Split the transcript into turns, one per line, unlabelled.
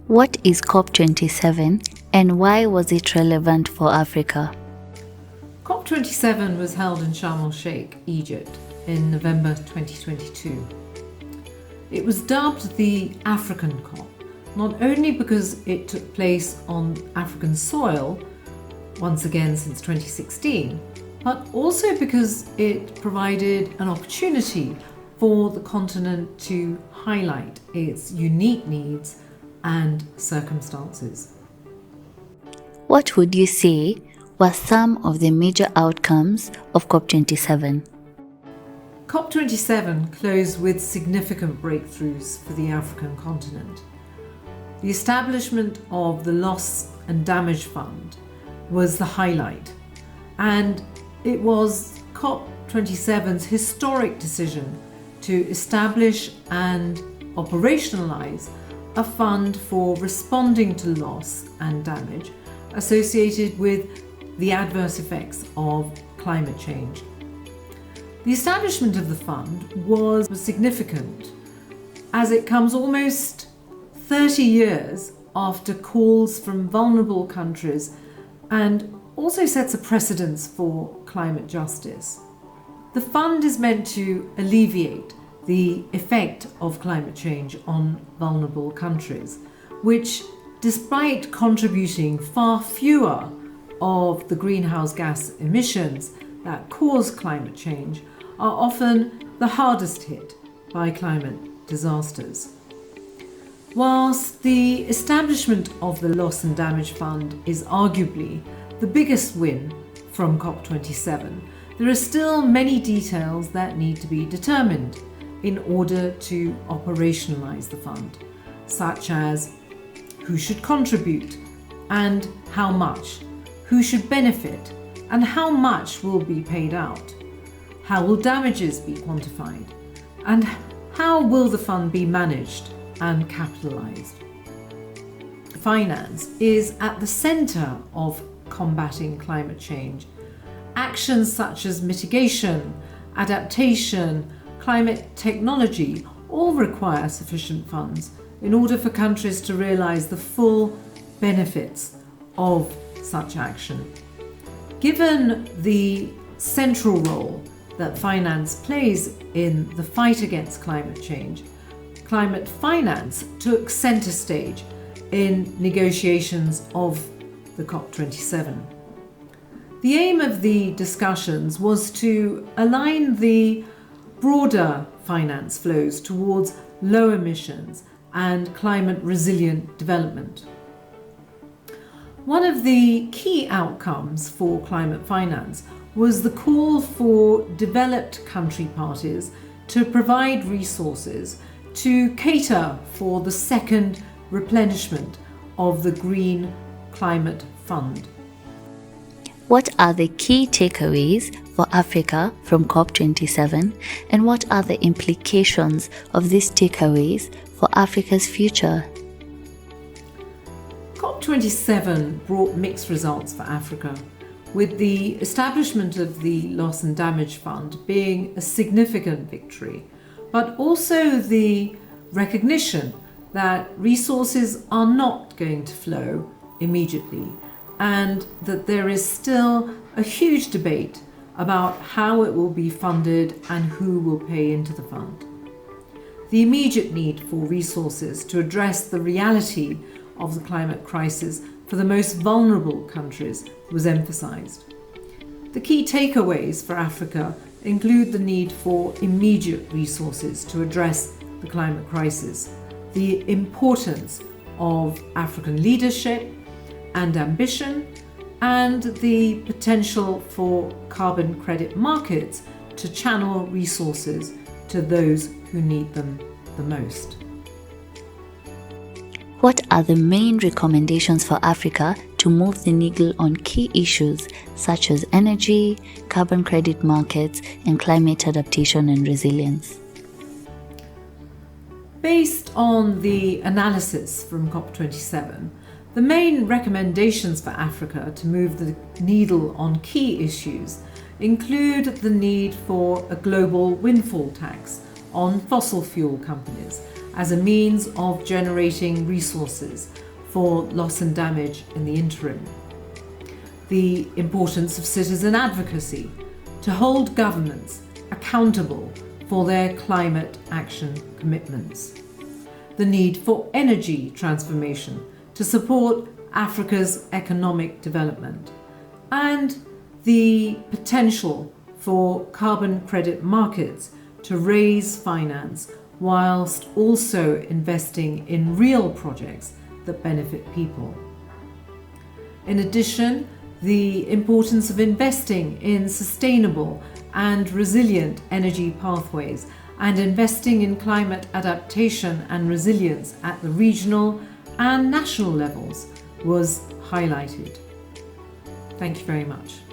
What is COP27 and why was it relevant for Africa?
COP27 was held in Sharm el-Sheikh, Egypt, in November 2022. It was dubbed the African COP, not only because it took place on African soil, once again since 2016, but also because it provided an opportunity for the continent to highlight its unique needs and circumstances.
What would you say were some of the major outcomes of COP27?
COP27 closed with significant breakthroughs for the African continent. The establishment of the Loss and Damage Fund was the highlight, and it was COP27's historic decision to establish and operationalize a fund for responding to loss and damage associated with the adverse effects of climate change. The establishment of the fund was significant as it comes almost 30 years after calls from vulnerable countries and also sets a precedence for climate justice. The fund is meant to alleviate the effect of climate change on vulnerable countries, which, despite contributing far fewer of the greenhouse gas emissions that cause climate change, are often the hardest hit by climate disasters. Whilst the establishment of the Loss and Damage Fund is arguably the biggest win from COP27, there are still many details that need to be determined in order to operationalize the fund, such as who should contribute and how much, who should benefit and how much will be paid out, how will damages be quantified, and how will the fund be managed and capitalized. Finance is at the center of combating climate change. Actions such as mitigation, adaptation, climate technology all require sufficient funds in order for countries to realize the full benefits of such action. Given the central role that finance plays in the fight against climate change, climate finance took center stage in negotiations of the COP27. The aim of the discussions was to align the broader finance flows towards low emissions and climate resilient development. One of the key outcomes for climate finance was the call for developed country parties to provide resources to cater for the second replenishment of the Green Climate Fund.
What are the key takeaways for Africa from COP27 and what are the implications of these takeaways for Africa's future?
COP27 brought mixed results for Africa, with the establishment of the Loss and Damage Fund being a significant victory, but also the recognition that resources are not going to flow immediately and that there is still a huge debate about how it will be funded and who will pay into the fund. The immediate need for resources to address the reality of the climate crisis for the most vulnerable countries was emphasized. The key takeaways for Africa include the need for immediate resources to address the climate crisis, the importance of African leadership and ambition, and the potential for carbon credit markets to channel resources to those who need them the most.
What are the main recommendations for Africa to move the needle on key issues such as energy, carbon credit markets, and climate adaptation and resilience?
Based on the analysis from COP27, the main recommendations for Africa to move the needle on key issues include the need for a global windfall tax on fossil fuel companies as a means of generating resources for loss and damage in the interim. The importance of citizen advocacy to hold governments accountable for their climate action commitments. The need for energy transformation to support Africa's economic development, and the potential for carbon credit markets to raise finance whilst also investing in real projects that benefit people. In addition, the importance of investing in sustainable and resilient energy pathways and investing in climate adaptation and resilience at the regional and national levels was highlighted. Thank you very much.